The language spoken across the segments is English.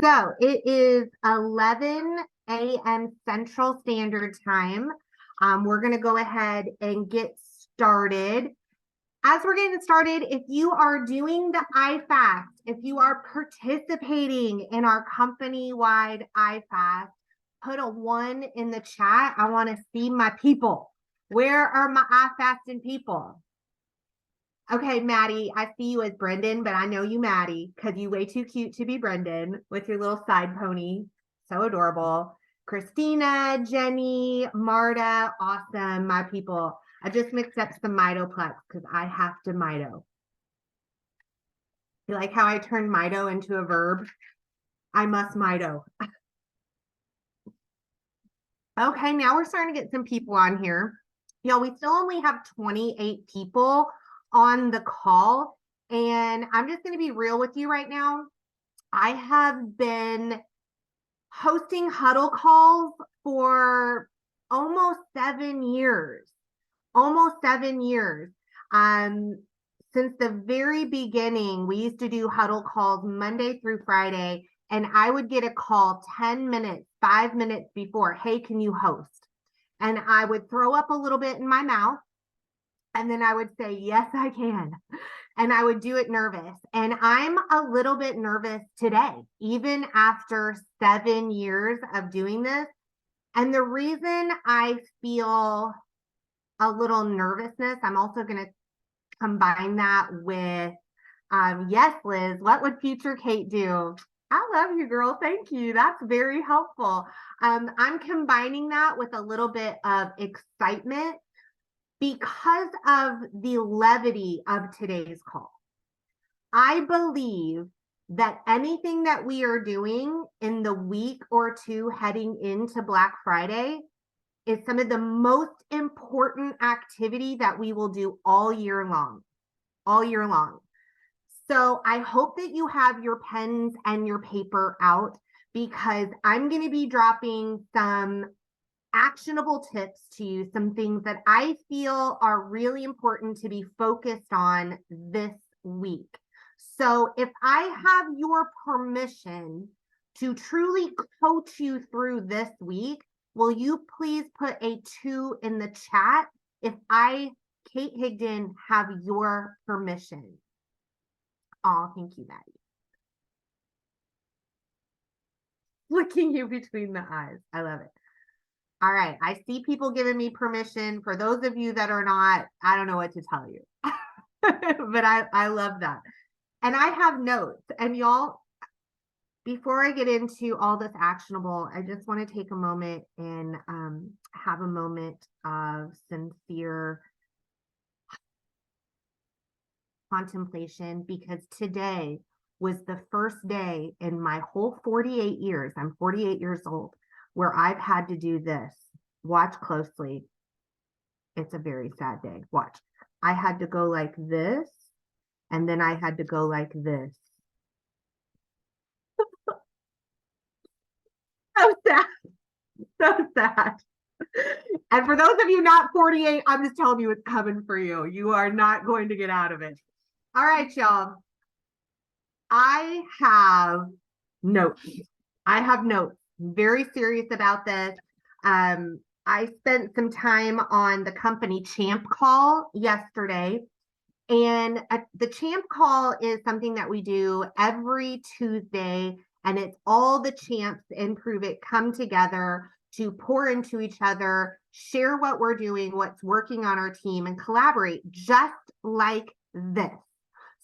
So it is 11 a.m. Central Standard Time. We're going to go ahead and get started. As we're getting started, if you are doing the iFast, if you are participating in our company-wide iFast, put a 1 in the chat. I want to see my people. Where are my iFasting people? Okay, Maddie, I see you as Brendan, but I know you Maddie because you way too cute to be Brendan with your little side pony. So adorable. Christina, Jenny, Marta, awesome, my people. I just mixed up some Mitoplex because I have to Mito. You like how I turned Mito into a verb? I must Mito. Okay, now we're starting to get some people on here. Y'all, we still only have 28 people on the call. And I'm just going to be real with you right now. I have been hosting huddle calls for almost 7 years. Almost 7 years. Since the very beginning, we used to do huddle calls Monday through Friday, and I would get a call 10 minutes, 5 minutes before, hey, can you host? And I would throw up a little bit in my mouth, and then I would say, yes, I can. And I would do it nervous. And I'm a little bit nervous today, even after 7 years of doing this. And the reason I feel a little nervousness, I'm also going to combine that with, yes, Liz, what would future Kate do? I love you, girl. Thank you. That's very helpful. I'm combining that with a little bit of excitement because of the levity of today's call. I believe that anything that we are doing in the week or two heading into Black Friday is some of the most important activity that we will do all year long. So I hope that you have your pens and your paper out because I'm going to be dropping some actionable tips to you, some things that I feel are really important to be focused on this week. So if I have your permission to truly coach you through this week, will you please put a 2 in the chat if I, Kate Higdon, have your permission? Oh, thank you, Maddie. Looking you between the eyes. I love it. All right. I see people giving me permission. For those of you that are not, I don't know what to tell you. But I love that. And I have notes. And y'all, before I get into all this actionable, I just want to take a moment and have a moment of sincere contemplation because today was the first day in my whole 48 years, I'm 48 years old, where I've had to do this. Watch closely. It's a very sad day. Watch. I had to go like this, and then I had to go like this. So sad. So sad. And for those of you not 48, I'm just telling you it's coming for you. You are not going to get out of it. All right, y'all. I have notes. I have notes. Very serious about this. I spent some time on the company champ call yesterday. And the champ call is something that we do every Tuesday. And it's all the champs in Prove It come together to pour into each other, share what we're doing, what's working on our team, and collaborate just like this.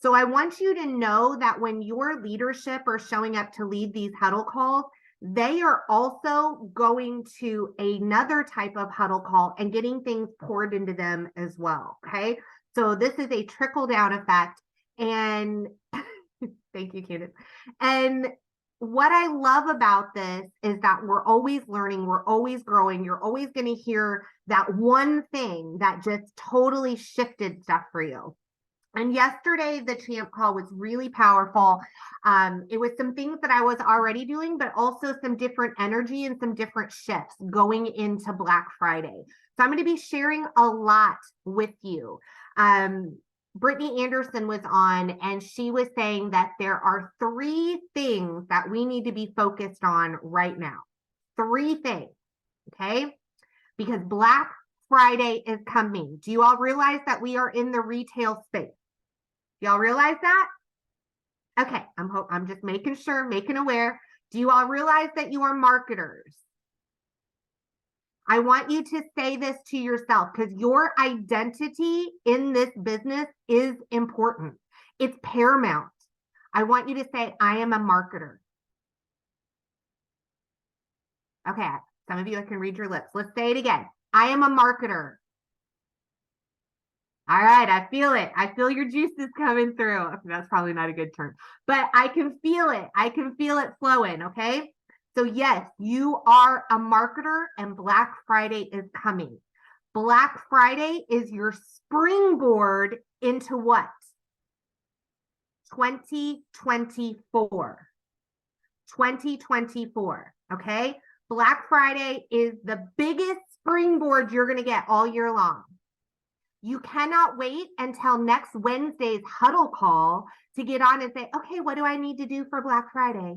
So I want you to know that when your leadership are showing up to lead these huddle calls, they are also going to another type of huddle call and getting things poured into them as well. Okay. So this is a trickle down effect. And thank you, Candace. And what I love about this is that we're always learning, we're always growing. You're always going to hear that one thing that just totally shifted stuff for you. And yesterday, the champ call was really powerful. It was some things that I was already doing, but also some different energy and some different shifts going into Black Friday. So I'm going to be sharing a lot with you. Brittany Anderson was on, and she was saying that there are 3 things that we need to be focused on right now. 3 things, okay? Because Black Friday is coming. Do you all realize that we are in the retail space? Do y'all realize that? Okay, I'm just making sure, making aware. Do you all realize that you are marketers? I want you to say this to yourself because your identity in this business is important. It's paramount. I want you to say, I am a marketer. Okay, some of you, I can read your lips. Let's say it again. I am a marketer. All right, I feel it. I feel your juices coming through. That's probably not a good term, but I can feel it. I can feel it flowing, okay? So yes, you are a marketer and Black Friday is coming. Black Friday is your springboard into what? 2024. 2024, okay? Black Friday is the biggest springboard you're going to get all year long. You cannot wait until next Wednesday's Huddle call to get on and say, okay, what do I need to do for Black Friday?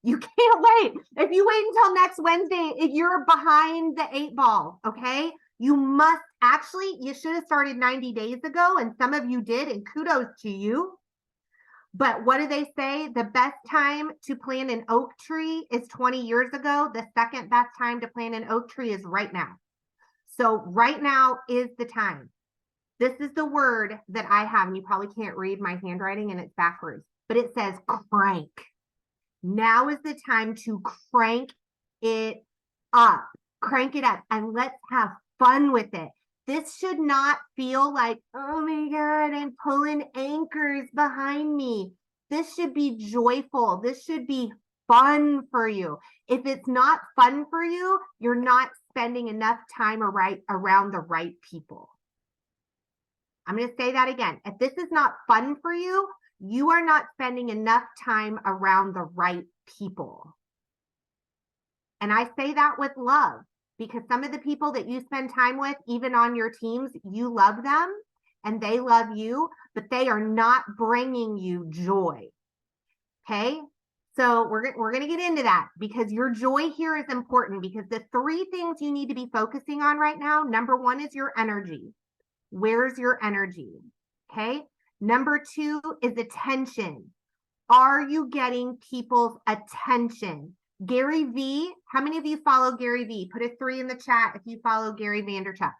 You can't wait. If you wait until next Wednesday, you're behind the 8 ball, okay? You must actually, you should have started 90 days ago, and some of you did, and kudos to you. But what do they say? The best time to plant an oak tree is 20 years ago. The second best time to plant an oak tree is right now. So right now is the time. This is the word that I have, and you probably can't read my handwriting and it's backwards, but it says crank. Now is the time to crank it up. Crank it up and let's have fun with it. This should not feel like, oh my God, I'm pulling anchors behind me. This should be joyful. This should be fun for you. If it's not fun for you, you're not spending enough time around the right people. I'm going to say that again. If this is not fun for you, you are not spending enough time around the right people. And I say that with love because some of the people that you spend time with, even on your teams, you love them and they love you, but they are not bringing you joy. Okay? So we're going to get into that because your joy here is important because the 3 things you need to be focusing on right now, number 1 is your energy. Where's your energy? Okay. Number 2 is attention. Are you getting people's attention? Gary V, how many of you follow Gary V? Put a 3 in the chat if you follow Gary Vaynerchuk.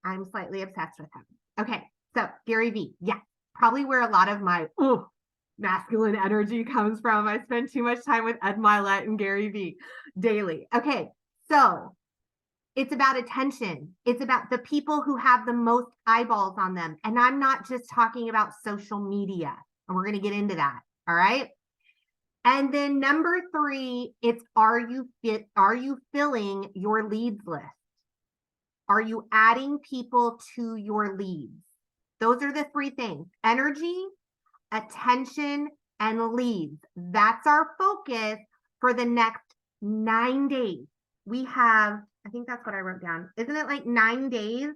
I'm slightly obsessed with him. Okay, so Gary V, yeah, probably where a lot of my masculine energy comes from. I spend too much time with Ed Milet and Gary V daily. Okay, so it's about attention. It's about the people who have the most eyeballs on them. And I'm not just talking about social media. And we're going to get into that. All right. And then number 3, it's are you filling your leads list? Are you adding people to your leads? Those are the 3 things: energy, attention, and leads. That's our focus for the next 9 days. We have, I think that's what I wrote down. Isn't it like 9 days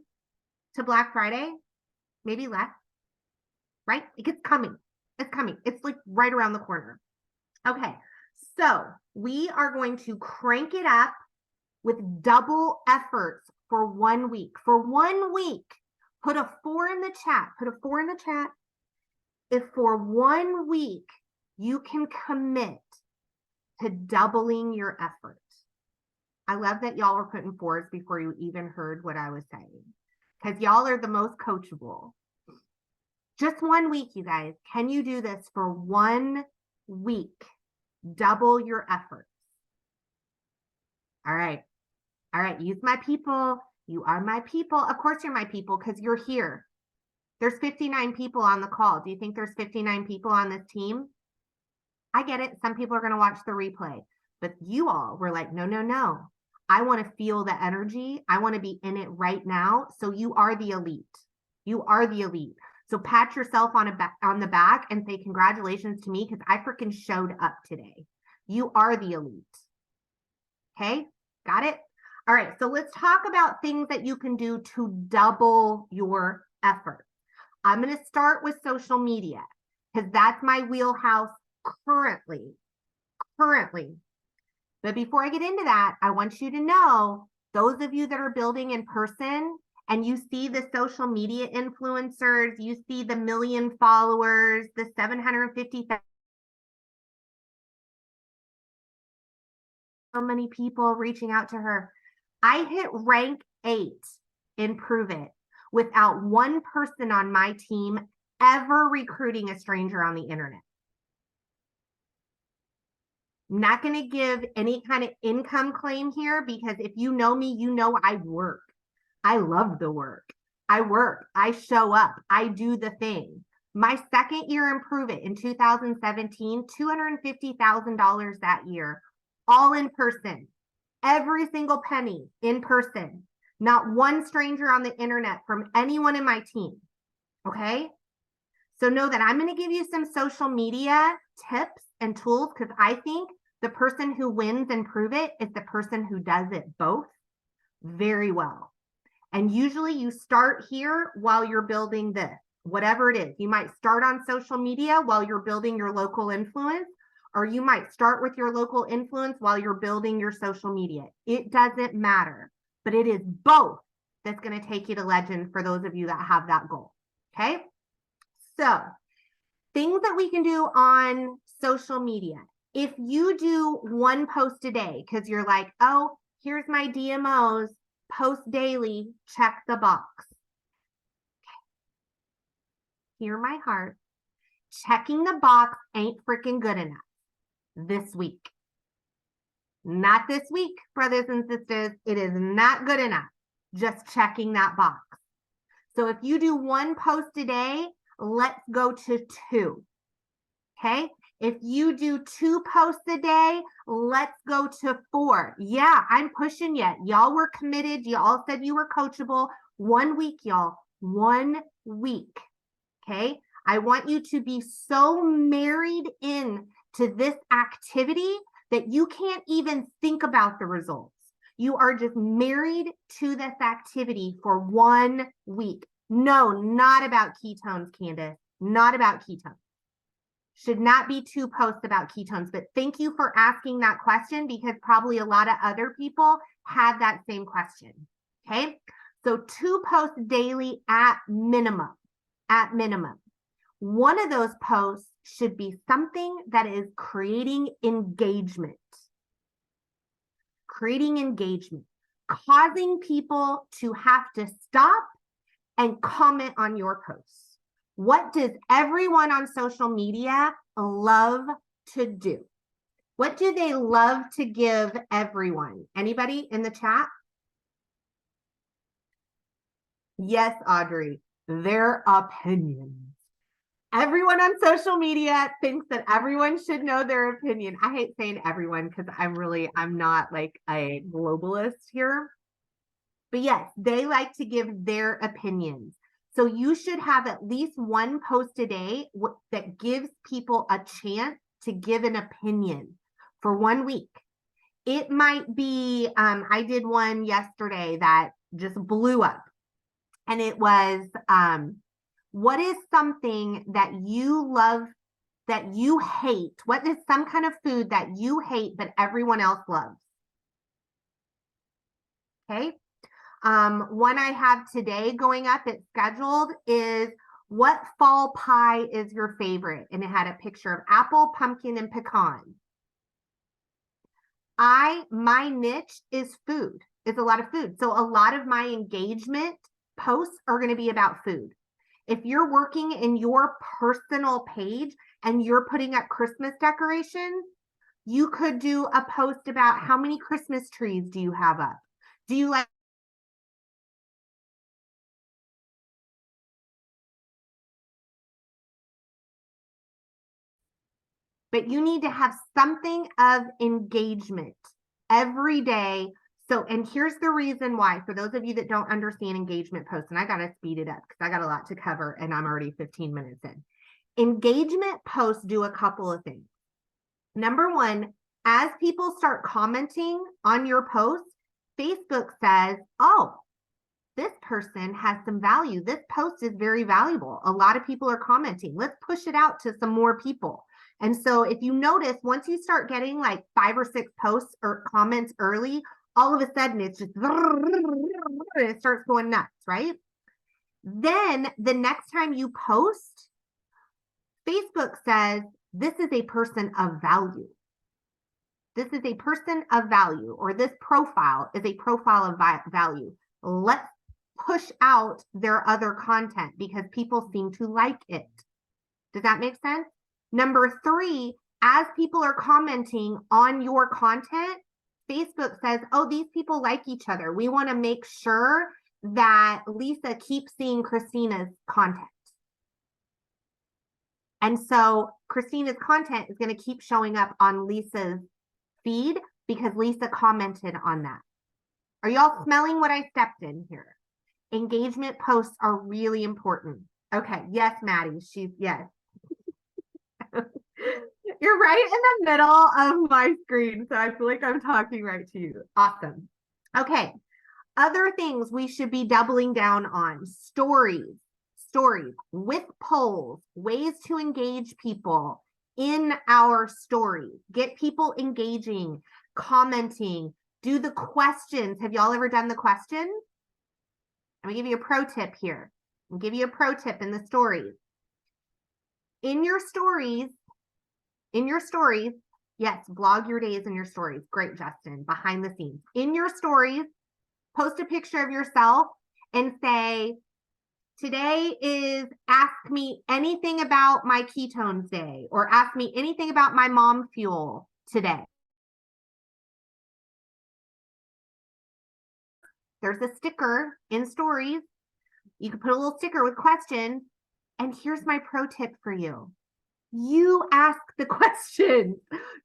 to Black Friday? Maybe less, right? It's coming. It's coming. It's like right around the corner. Okay, so we are going to crank it up with double efforts for 1 week. For 1 week, put a 4 in the chat. Put a 4 in the chat. If for 1 week you can commit to doubling your efforts. I love that y'all are putting 4s before you even heard what I was saying, because y'all are the most coachable. Just 1 week, you guys. Can you do this for 1 week? Double your efforts. All right. All right. Use my people. You are my people. Of course you're my people because you're here. There's 59 people on the call. Do you think there's 59 people on this team? I get it. Some people are going to watch the replay, but you all were like, no, no, no. I want to feel the energy. I want to be in it right now. So you are the elite. You are the elite. So pat yourself on the back and say congratulations to me because I freaking showed up today. You are the elite. Okay, got it? All right, so let's talk about things that you can do to double your effort. I'm going to start with social media because that's my wheelhouse currently. But before I get into that, I want you to know, those of you that are building in person and you see the social media influencers, you see the 1 million followers, the 750,000, so many people reaching out to her. I hit rank 8 in Prove It without one person on my team ever recruiting a stranger on the internet. I'm not going to give any kind of income claim here because if you know me, you know I work. I love the work. I work. I show up. I do the thing. My second year in Prove It in 2017, $250,000 that year, all in person. Every single penny in person. Not one stranger on the internet from anyone in my team. Okay? So know that I'm going to give you some social media tips and tools because I think the person who wins and Prove It is the person who does it both very well. And usually you start here while you're building this, whatever it is. You might start on social media while you're building your local influence, or you might start with your local influence while you're building your social media. It doesn't matter, but it is both that's going to take you to legend for those of you that have that goal. Okay? So, things that we can do on social media. If you do one post a day, because you're like, oh, here's my DMOs, post daily, check the box. Hear my heart. Checking the box ain't freaking good enough this week. Not this week, brothers and sisters. It is not good enough just checking that box. So if you do one post a day, let's go to 2. Okay? If you do 2 posts a day, let's go to 4. Yeah, I'm pushing you. Y'all were committed. Y'all said you were coachable. 1 week, y'all. 1 week. Okay? I want you to be so married in to this activity that you can't even think about the results. You are just married to this activity for 1 week. No, not about ketones, Candace. Not about ketones. Should not be 2 posts about ketones, but thank you for asking that question because probably a lot of other people had that same question. Okay, so 2 posts daily at minimum. At minimum. One of those posts should be something that is creating engagement. Creating engagement, causing people to have to stop and comment on your posts. What does everyone on social media love to do? What do they love to give everyone? Anybody in the chat? Yes, Audrey, their opinions. Everyone on social media thinks that everyone should know their opinion. I hate saying everyone because I'm not like a globalist here. But yes, they like to give their opinions. So you should have at least 1 post a day that gives people a chance to give an opinion for 1 week. It might be, I did one yesterday that just blew up. And it was, what is something that you love that you hate? What is some kind of food that you hate but everyone else loves? Okay. One I have today going up, it's scheduled, is what fall pie is your favorite? And it had a picture of apple, pumpkin, and pecan. My niche is food. It's a lot of food. So a lot of my engagement posts are going to be about food. If you're working in your personal page and you're putting up Christmas decorations, you could do a post about how many Christmas trees do you have up? Do you like but you need to have something of engagement every day. So, and here's the reason why, for those of you that don't understand engagement posts, and I got to speed it up because I got a lot to cover and I'm already 15 minutes in. Engagement posts do a couple of things. Number one, as people start commenting on your post, Facebook says, oh, this person has some value. This post is very valuable. A lot of people are commenting. Let's push it out to some more people. And so if you notice, once you start getting like 5 or 6 posts or comments early, all of a sudden it's just, it starts going nuts, right? Then the next time you post, Facebook says, this is a person of value. This is a person of value, or this profile is a profile of value. Let's push out their other content because people seem to like it. Does that make sense? Number 3, as people are commenting on your content, Facebook says, oh, these people like each other. We want to make sure that Lisa keeps seeing Christina's content. And so Christina's content is going to keep showing up on Lisa's feed because Lisa commented on that. Are y'all smelling what I stepped in here? Engagement posts are really important. Okay. Yes, Maddie. Yes. You're right in the middle of my screen. So I feel like I'm talking right to you. Awesome. Okay. Other things we should be doubling down on: stories with polls, ways to engage people in our stories, get people engaging, commenting, do the questions. Have y'all ever done the questions? I'm gonna give you a pro tip here. I'll give you a pro tip in the stories. In your stories, yes, blog your days in your stories. Great, Justin, behind the scenes. In your stories, post a picture of yourself and say, today is ask me anything about my ketones day, or ask me anything about my mom fuel today. There's a sticker in stories. You can put a little sticker with questions. And here's my pro tip for you. You ask the questions.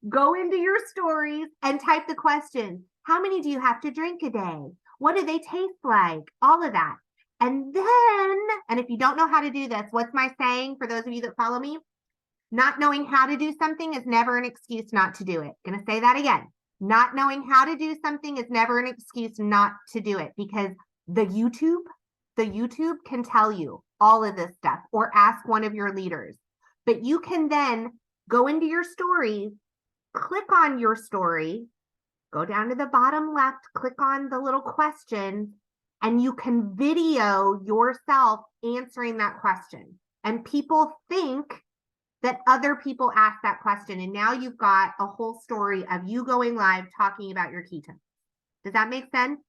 Go into your stories and type the question. How many do you have to drink a day? What do they taste like? All of that. And then, and if you don't know how to do this, what's my saying for those of you that follow me? Not knowing how to do something is never an excuse not to do it. I'm going to say that again. Not knowing how to do something is never an excuse not to do it, because the YouTube can tell you all of this stuff, or ask one of your leaders. But you can then go into your stories, click on your story, go down to the bottom left, click on the little questions, and you can video yourself answering that question. And people think that other people ask that question. And now you've got a whole story of you going live talking about your ketones. Does that make sense?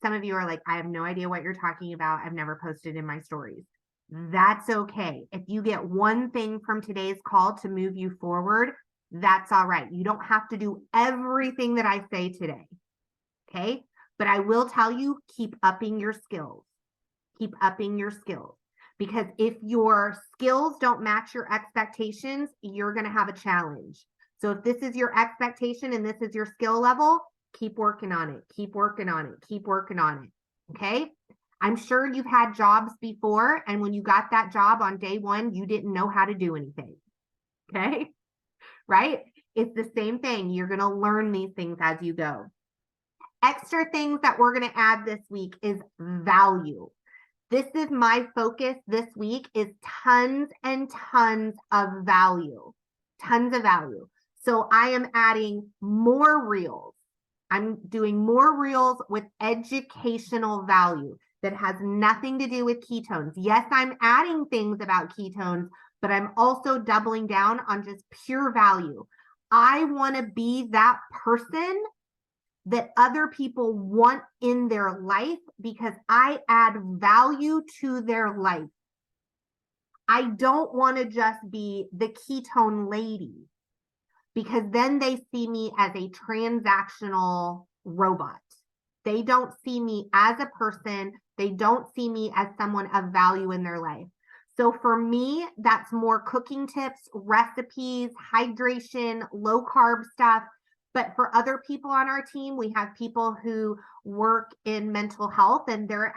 Some of you are like, I have no idea what you're talking about. I've never posted in my stories. That's okay. If you get one thing from today's call to move you forward, that's all right. You don't have to do everything that I say today. Okay. But I will tell you, keep upping your skills. Keep upping your skills. Because if your skills don't match your expectations, you're going to have a challenge. So if this is your expectation and this is your skill level, keep working on it. Keep working on it. Keep working on it. Okay. I'm sure you've had jobs before, and when you got that job on day 1, you didn't know how to do anything. Okay. Right? It's the same thing. You're going to learn these things as you go. Extra things that we're going to add this week is value. This is my focus this week, is tons and tons of value. Tons of value. So I am adding more reels. I'm doing more reels with educational value that has nothing to do with ketones. Yes, I'm adding things about ketones, but I'm also doubling down on just pure value. I want to be that person that other people want in their life because I add value to their life. I don't want to just be the ketone lady, because then they see me as a transactional robot. They don't see me as a person. They don't see me as someone of value in their life. So for me, that's more cooking tips, recipes, hydration, low carb stuff. But for other people on our team, we have people who work in mental health, and they're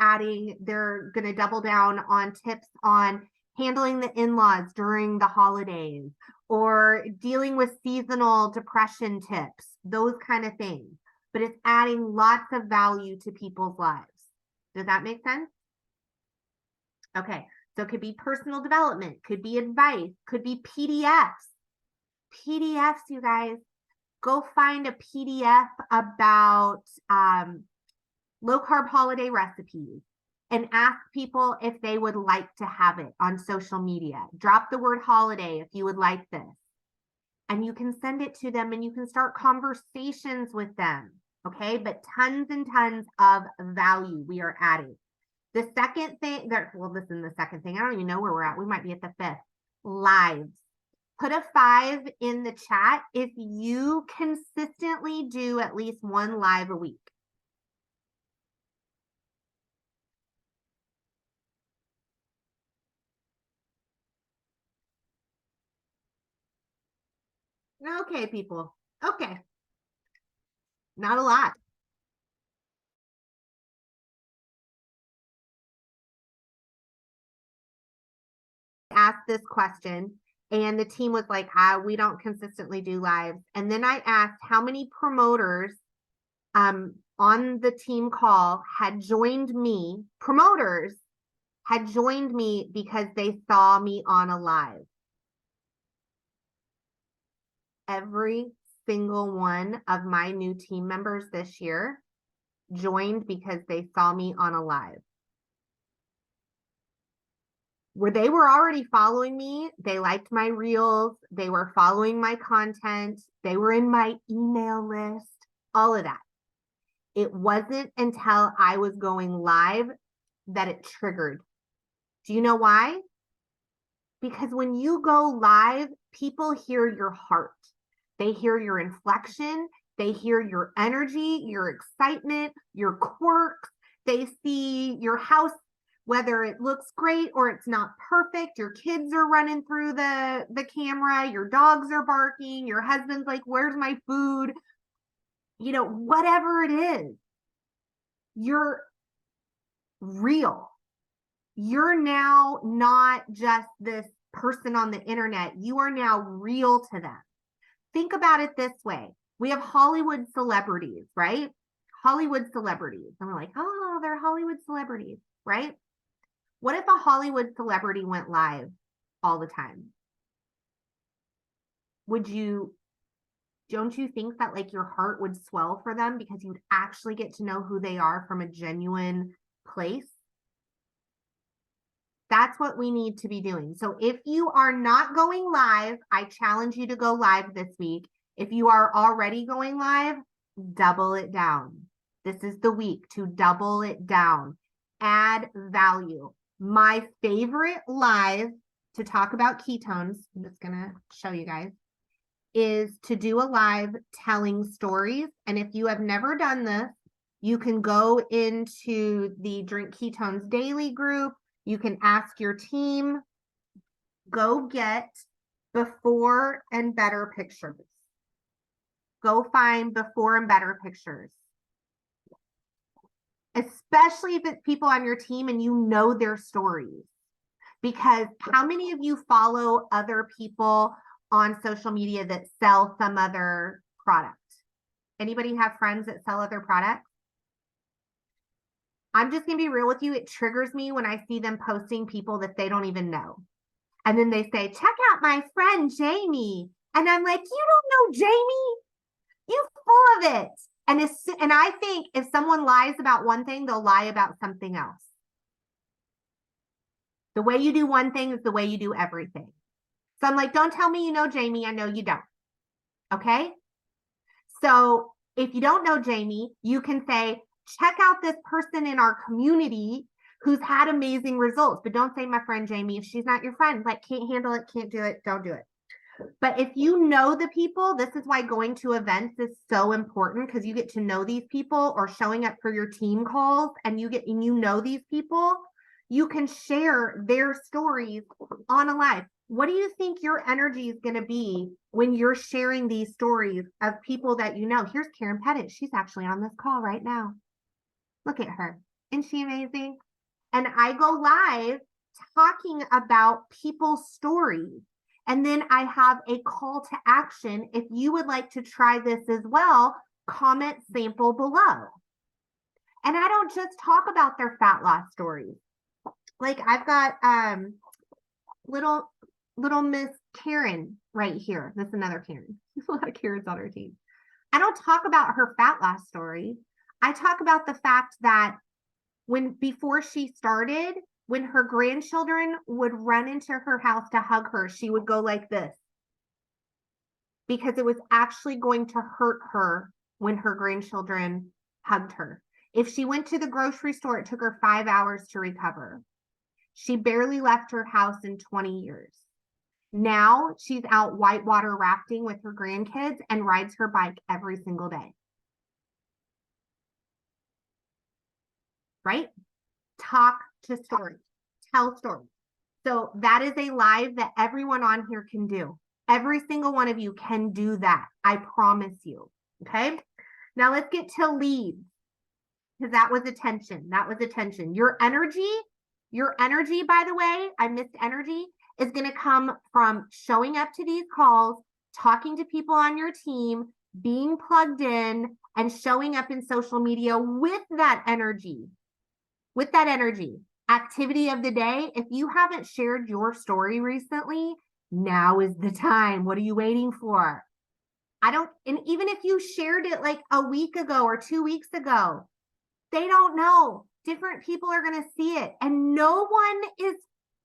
going to double down on tips on handling the in-laws during the holidays, or dealing with seasonal depression tips, those kind of things. but it's adding lots of value to people's lives. Does that make sense? Okay, so it could be personal development, could be advice, could be PDFs. PDFs, you guys, go find a PDF about low carb holiday recipes and ask people if they would like to have it on social media. Drop the word holiday if you would like this. And you can send it to them and you can start conversations with them. Okay, but tons and tons of value we are adding. The second thing that, well, this is the second thing. I don't even know where we're at. We might be at the fifth. Lives. Put a 5 in the chat if you consistently do at least one live a week. Okay, people. Okay. Not a lot. Asked this question and the team was like, we don't consistently do lives. And then I asked how many promoters on the team call had joined me, promoters had joined me because they saw me on a live. Every single one of my new team members this year joined because they saw me on a live. Where they were already following me, they liked my reels, they were following my content, they were in my email list, all of that. It wasn't until I was going live that it triggered. Do you know why? Because when you go live, people hear your heart. They hear your inflection. They hear your energy, your excitement, your quirks. They see your house, whether it looks great or it's not perfect. Your kids are running through the camera. Your dogs are barking. Your husband's like, where's my food? You know, whatever it is, you're real. You're now not just this person on the internet. You are now real to them. Think about it this way. We have Hollywood celebrities, right? Hollywood celebrities. And we're like, oh, they're Hollywood celebrities, right? What if a Hollywood celebrity went live all the time? Don't you think that like your heart would swell for them because you'd actually get to know who they are from a genuine place? That's what we need to be doing. So if you are not going live, I challenge you to go live this week. If you are already going live, double it down. This is the week to double it down. Add value. My favorite live to talk about ketones, I'm just going to show you guys, is to do a live telling stories. And if you have never done this, you can go into the Drink Ketones Daily group. You can ask your team, go get before and better pictures. Go find before and better pictures. Especially if it's people on your team and you know their stories. Because how many of you follow other people on social media that sell some other product? Anybody have friends that sell other products? I'm just going to be real with you. It triggers me when I see them posting people that they don't even know. And then they say, check out my friend, Jamie. And I'm like, you don't know Jamie? You full of it. And I think if someone lies about one thing, they'll lie about something else. The way you do one thing is the way you do everything. So I'm like, don't tell me you know Jamie. I know you don't. Okay? So if you don't know Jamie, you can say, check out this person in our community who's had amazing results. But don't say my friend Jamie if she's not your friend. Like, can't handle it, can't do it, don't do it. But if you know the people, this is why going to events is so important, because you get to know these people, or showing up for your team calls and you know these people, you can share their stories on a live. What do you think your energy is going to be when you're sharing these stories of people that you know? Here's Karen Pettit. She's actually on this call right now. Look at her. Isn't she amazing? And I go live talking about people's stories. And then I have a call to action. If you would like to try this as well, comment sample below. And I don't just talk about their fat loss stories. Like I've got little Miss Karen right here. This is another Karen. There's a lot of Karens on our team. I don't talk about her fat loss story. I talk about the fact that before she started, when her grandchildren would run into her house to hug her, she would go like this because it was actually going to hurt her when her grandchildren hugged her. If she went to the grocery store, it took her 5 hours to recover. She barely left her house in 20 years. Now she's out whitewater rafting with her grandkids and rides her bike every single day. Right? Talk to stories, tell stories. So that is a live that everyone on here can do. Every single one of you can do that. I promise you. Okay. Now let's get to leads, because that was attention. That was attention. Your energy, by the way, I missed energy, is going to come from showing up to these calls, talking to people on your team, being plugged in, and showing up in social media with that energy. With that energy. Activity of the day. If you haven't shared your story recently, now is the time. What are you waiting for? And even if you shared it like a week ago or 2 weeks ago, they don't know. Different people are going to see it. And no one is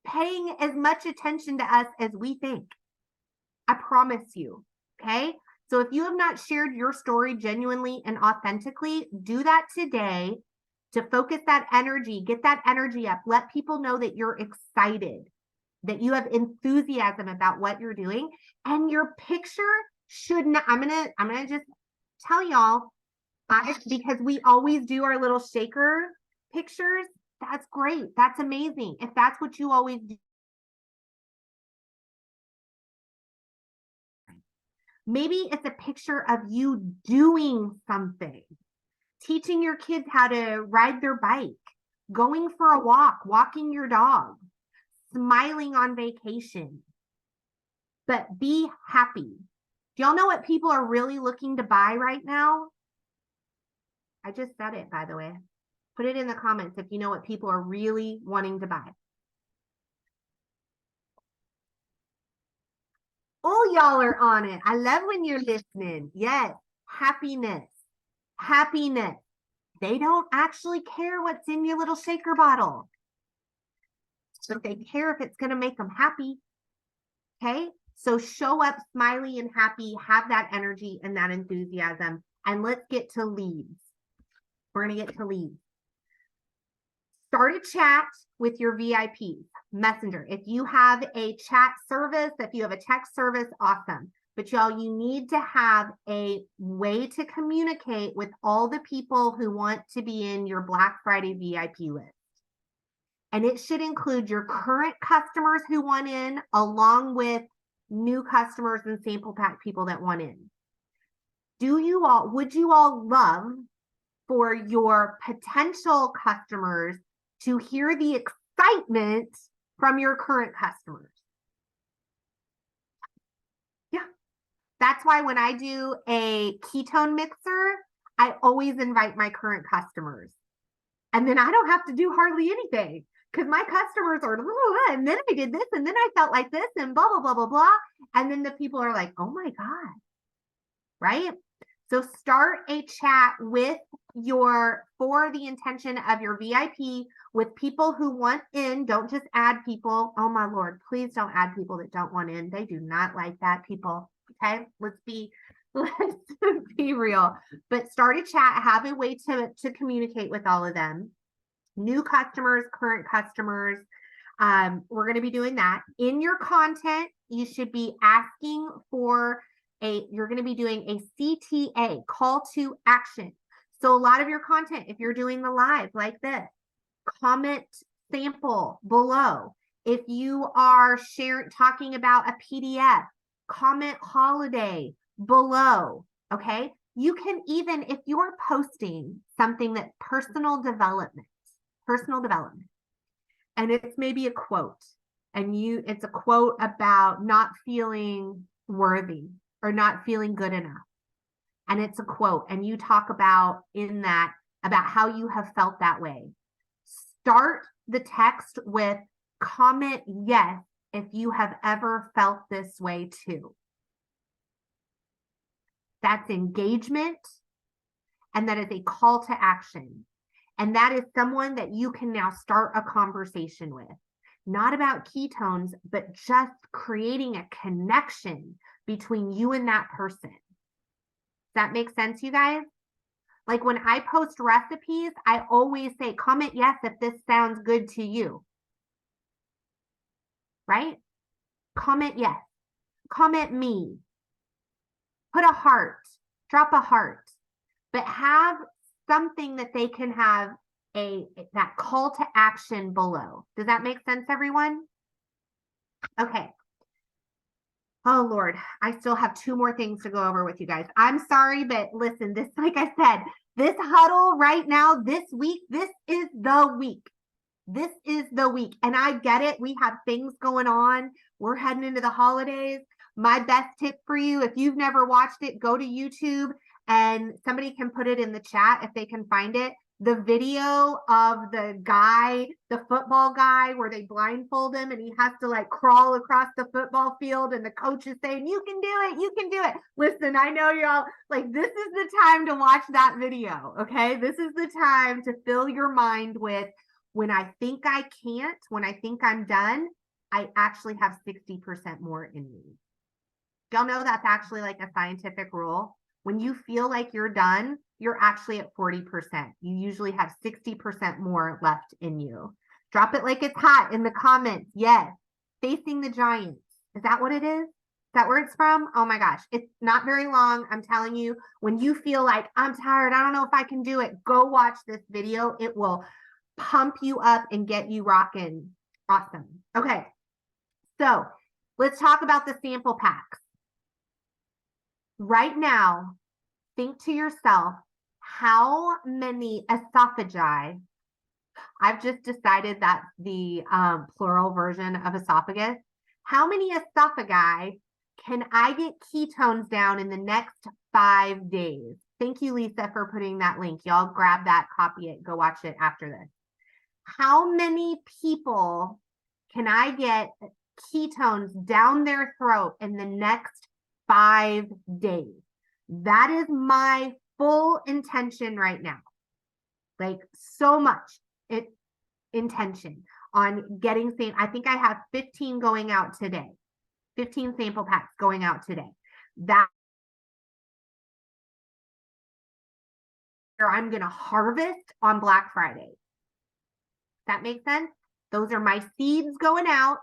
paying as much attention to us as we think. I promise you. Okay. So if you have not shared your story genuinely and authentically, do that today to focus that energy, get that energy up. Let people know that you're excited, that you have enthusiasm about what you're doing. And your picture should not, I'm gonna just tell y'all, because we always do our little shaker pictures. That's great. That's amazing. If that's what you always do. Maybe it's a picture of you doing something, teaching your kids how to ride their bike, going for a walk, walking your dog, smiling on vacation. But be happy. Do y'all know what people are really looking to buy right now? I just said it, by the way. Put it in the comments if you know what people are really wanting to buy. Oh, y'all are on it. I love when you're listening. Yes, happiness. Happiness. They don't actually care what's in your little shaker bottle, but they care if it's going to make them happy. Okay. So show up smiley and happy, have that energy and that enthusiasm, and let's get to leads. We're going to get to leads. Start a chat with your VIPs, Messenger. If you have a chat service, if you have a text service, awesome. But y'all, you need to have a way to communicate with all the people who want to be in your Black Friday VIP list. And it should include your current customers who want in, along with new customers and sample pack people that want in. Would you all love for your potential customers to hear the excitement from your current customers? Yeah. That's why when I do a ketone mixer, I always invite my current customers. And then I don't have to do hardly anything because my customers are, and then I did this, and then I felt like this, and blah, blah, blah, blah, blah. And then the people are like, oh my God. Right? So start a chat for the intention of your VIP with people who want in. Don't just add people. Oh my Lord, please don't add people that don't want in. They do not like that, people. Okay, let's be real. But start a chat, have a way to communicate with all of them. New customers, current customers. We're going to be doing that. In your content, you should be asking for you're going to be doing a CTA, call to action. So a lot of your content, if you're doing the live like this, comment sample below. If you are talking about a PDF, comment holiday below. Okay. You can even, if you're posting something that's personal development, and it's maybe a quote, and it's a quote about not feeling worthy or not feeling good enough. and it's a quote, and you talk about in that about how you have felt that way. Start the text with comment yes if you have ever felt this way too. That's engagement, and that is a call to action. And that is someone that you can now start a conversation with. Not about ketones, but just creating a connection between you and that person. Does that make sense, you guys? Like when I post recipes, I always say, comment yes if this sounds good to you. Right? Comment yes. Comment me. Put a heart. Drop a heart. But have something that they can have that call to action below. Does that make sense, everyone? Okay. Oh Lord, I still have 2 more things to go over with you guys. I'm sorry, but listen, this, like I said, this huddle right now, this week, this is the week. This is the week. And I get it. We have things going on. We're heading into the holidays. My best tip for you, if you've never watched it, go to YouTube, and somebody can put it in the chat if they can find it. The video of the guy, the football guy, where they blindfold him and he has to like crawl across the football field, and the coach is saying, you can do it, you can do it. Listen, I know y'all like, this is the time to watch that video. Okay. This is the time to fill your mind with, when I think I can't, when I think I'm done, I actually have 60% more in me. Y'all know that's actually like a scientific rule. When you feel like you're done, you're actually at 40%. You usually have 60% more left in you. Drop it like it's hot in the comments. Yes. Facing the giants. Is that what it is? Is that where it's from? Oh my gosh. It's not very long. I'm telling you, when you feel like I'm tired, I don't know if I can do it, go watch this video. It will pump you up and get you rocking. Awesome. Okay. So let's talk about the sample packs. Right now, think to yourself, how many esophagi, I've just decided that's the plural version of esophagus. How many esophagi can I get ketones down in the next 5 days? Thank you, Lisa, for putting that link. Y'all grab that, copy it, go watch it after this. How many people can I get ketones down their throat in the next 5 days? That is my full intention right now. Like so much intention on getting I think I have 15 going out today. 15 sample packs going out today. That I'm going to harvest on Black Friday. That makes sense? Those are my seeds going out,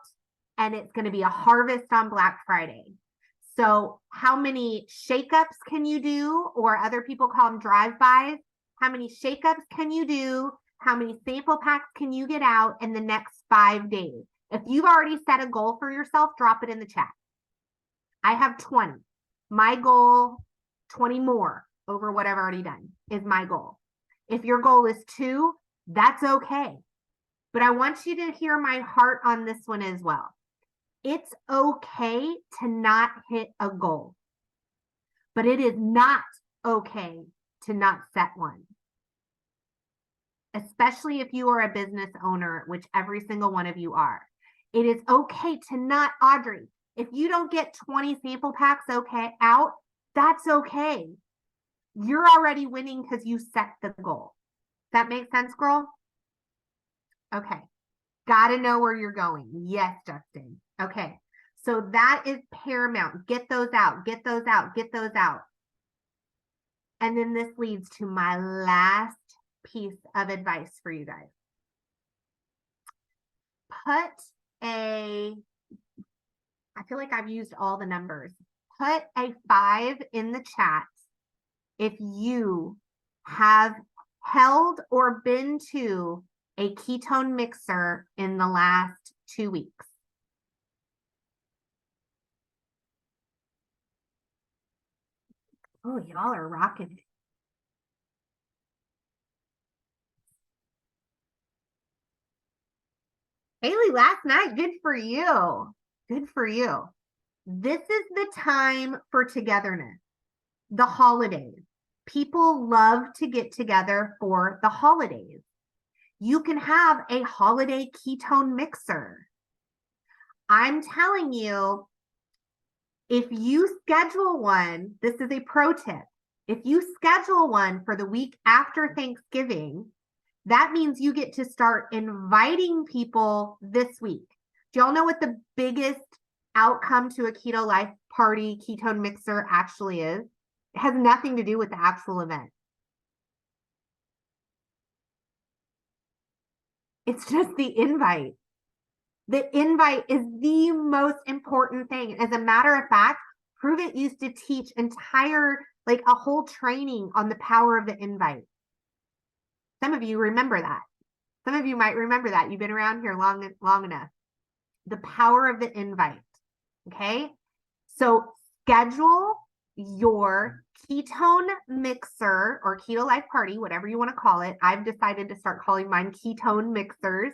and it's going to be a harvest on Black Friday. So how many shakeups can you do? Or other people call them drive-bys. How many shakeups can you do? How many sample packs can you get out in the next 5 days? If you've already set a goal for yourself, drop it in the chat. I have 20. My goal, 20 more over what I've already done is my goal. If your goal is 2, that's okay. But I want you to hear my heart on this one as well. It's okay to not hit a goal, but it is not okay to not set one. Especially if you are a business owner, which every single one of you are. It is okay to not, Audrey, if you don't get 20 sample packs out, that's okay. You're already winning because you set the goal. That makes sense, girl? Okay. Gotta know where you're going. Yes, Justin. Okay. So that is paramount. Get those out. Get those out. Get those out. And then this leads to my last piece of advice for you guys. I feel like I've used all the numbers. Put a 5 in the chat if you have held or been to a ketone mixer in the last 2 weeks. Oh, y'all are rocking it. Haley, last night, good for you. Good for you. This is the time for togetherness. the holidays. People love to get together for the holidays. You can have a holiday ketone mixer. I'm telling you, if you schedule one, this is a pro tip. If you schedule one for the week after Thanksgiving, that means you get to start inviting people this week. Do y'all know what the biggest outcome to a keto life party ketone mixer actually is? It has nothing to do with the actual event. It's just the invite. The invite is the most important thing. As a matter of fact, Prove It used to teach like a whole training on the power of the invite. Some of you remember that. Some of you might remember that. You've been around here long enough. The power of the invite. Okay. So schedule your ketone mixer or keto life party, whatever you want to call it. I've decided to start calling mine ketone mixers.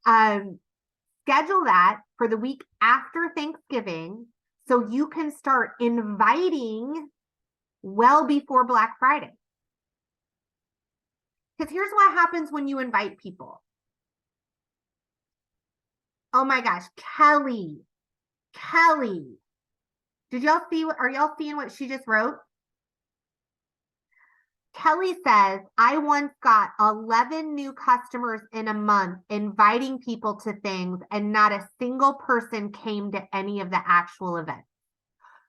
Schedule that for the week after Thanksgiving so you can start inviting well before Black Friday. Because here's what happens when you invite people. Oh my gosh, Kelly. Did y'all see, are y'all seeing what she just wrote? Kelly says, I once got 11 new customers in a month inviting people to things and not a single person came to any of the actual events.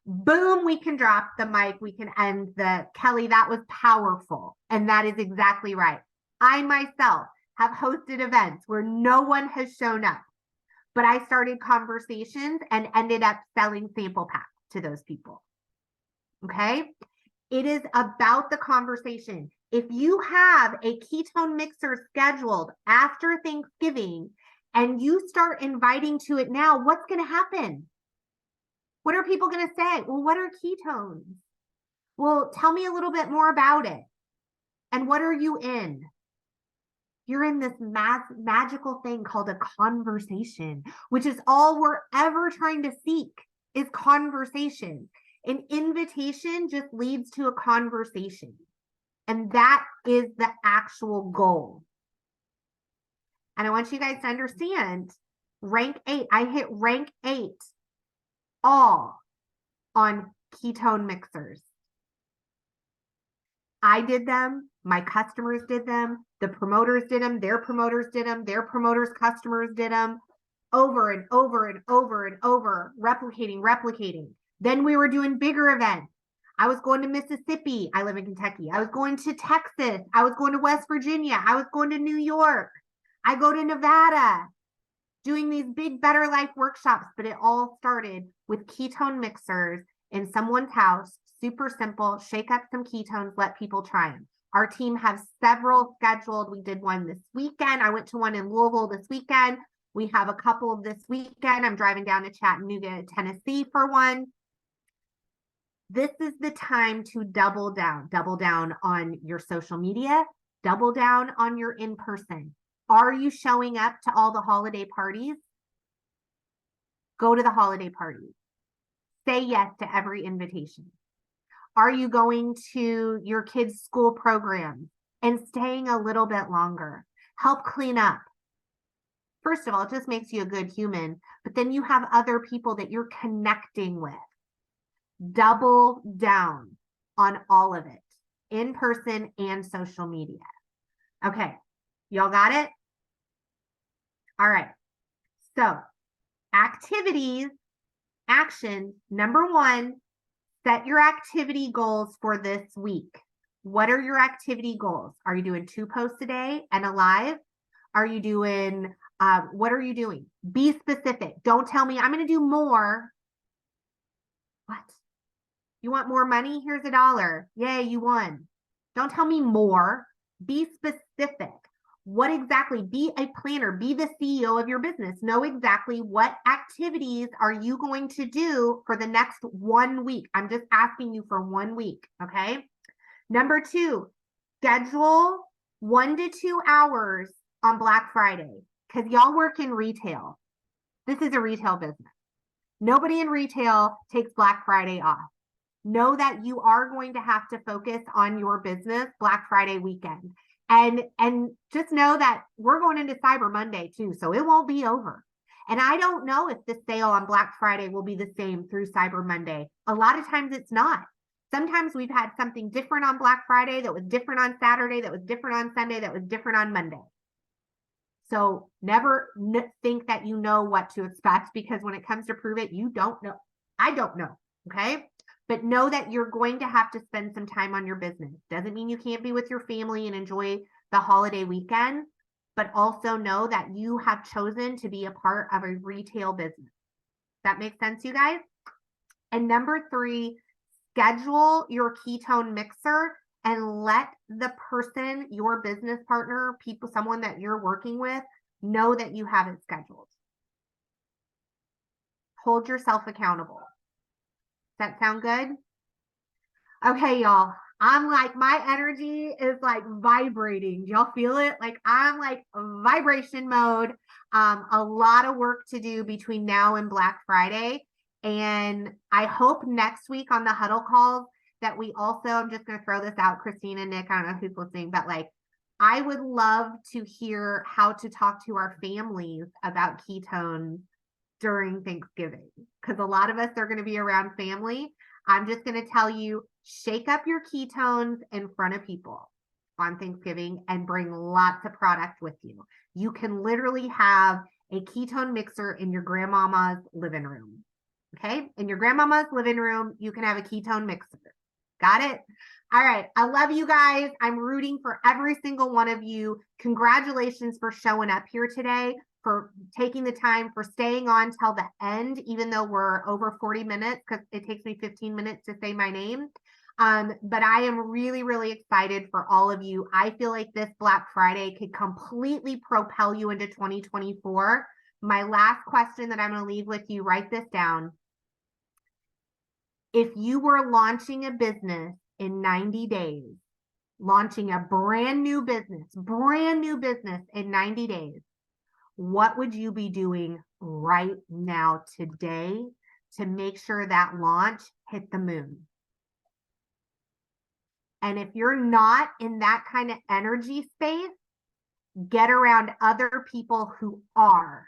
Boom, we can drop the mic. We can end the Kelly. That was powerful. And that is exactly right. I myself have hosted events where no one has shown up, but I started conversations and ended up selling sample packs to those people. Okay. It is about the conversation. If you have a ketone mixer scheduled after Thanksgiving and you start inviting to it now, what's going to happen? What are people going to say? Well, what are ketones? Well, tell me a little bit more about it. And what are you in? You're in this magical thing called a conversation, which is all we're ever trying to seek is conversation. An invitation just leads to a conversation. And that is the actual goal. And I want you guys to understand rank 8. I hit rank 8 all on ketone mixers. I did them. My customers did them. The promoters did them. Their promoters did them. Their promoters' customers did them over and over and over and over, replicating. Then we were doing bigger events. I was going to Mississippi. I live in Kentucky. I was going to Texas. I was going to West Virginia. I was going to New York. I go to Nevada doing these big Better Life workshops, but it all started with ketone mixers in someone's house. Super simple. Shake up some ketones, let people try them. Our team has several scheduled. We did one this weekend. I went to one in Louisville this weekend. We have a couple this weekend. I'm driving down to Chattanooga, Tennessee for one. This is the time to double down on your social media, double down on your in-person. Are you showing up to all the holiday parties? Go to the holiday parties. Say yes to every invitation. Are you going to your kids' school programs and staying a little bit longer? Help clean up. First of all, it just makes you a good human, but then you have other people that you're connecting with. Double down on all of it, in person and social media. Okay, y'all got it? All right. So, activities, action, number 1, set your activity goals for this week. What are your activity goals? Are you doing 2 posts a day and a live? Are you doing, what are you doing? Be specific. Don't tell me I'm going to do more. What? You want more money? Here's $1. Yay, you won. Don't tell me more. Be specific. What exactly? Be a planner. Be the CEO of your business. Know exactly what activities are you going to do for the next 1 week. I'm just asking you for 1 week, okay? Number 2, schedule 1 to 2 hours on Black Friday because y'all work in retail. This is a retail business. Nobody in retail takes Black Friday off. know that you are going to have to focus on your business Black Friday weekend. And just know that we're going into Cyber Monday too, so it won't be over. And I don't know if the sale on Black Friday will be the same through Cyber Monday. A lot of times it's not. Sometimes we've had something different on Black Friday that was different on Saturday, that was different on Sunday, that was different on Monday. So never think that you know what to expect, because when it comes to prove it, you don't know. I don't know. Okay. But know that you're going to have to spend some time on your business. Doesn't mean you can't be with your family and enjoy the holiday weekend, but also know that you have chosen to be a part of a retail business. That makes sense, you guys? And number 3, schedule your ketone mixer and let the person, your business partner, people, someone that you're working with, know that you have it scheduled. Hold yourself accountable. Does that sound good? Okay, y'all. I'm like, my energy is like vibrating. Do y'all feel it? Like I'm like vibration mode. A lot of work to do between now and Black Friday. And I hope next week on the Huddle calls that we also, I'm just going to throw this out, Christina, Nick, I don't know who's listening, but like, I would love to hear how to talk to our families about ketones during Thanksgiving, because a lot of us are going to be around family. I'm just going to tell you, shake up your ketones in front of people on Thanksgiving and bring lots of product with you. You can literally have a ketone mixer in your grandmama's living room. Okay. In your grandmama's living room, you can have a ketone mixer. Got it? All right. I love you guys. I'm rooting for every single one of you. Congratulations for showing up here today, for taking the time, for staying on till the end, even though we're over 40 minutes, because it takes me 15 minutes to say my name. But I am really, really excited for all of you. I feel like this Black Friday could completely propel you into 2024. My last question that I'm going to leave with you, write this down. If you were launching a business in 90 days, launching a brand new business in 90 days, what would you be doing right now today to make sure that launch hit the moon? And if you're not in that kind of energy space, get around other people who are.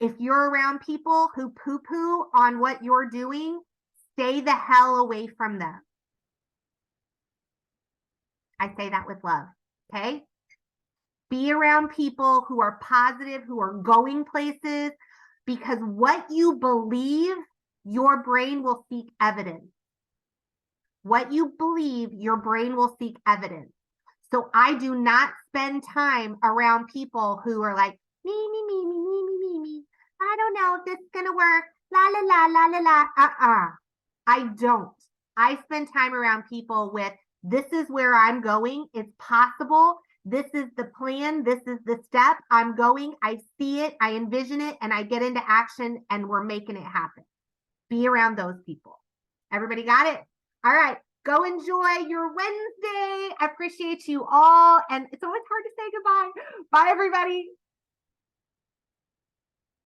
If you're around people who poo-poo on what you're doing, stay the hell away from them. I say that with love, okay? Be around people who are positive, who are going places, because what you believe, your brain will seek evidence. What you believe, your brain will seek evidence. So I do not spend time around people who are like, me. I don't know if this is going to work. La, la, la, la, la, la. I don't. I spend time around people with, this is where I'm going. It's possible. This is the plan. This is the step. I'm going. I see it. I envision it, and I get into action, and we're making it happen. Be around those people. Everybody got it? All right. Go enjoy your Wednesday. I appreciate you all. And it's always hard to say goodbye. Bye, everybody.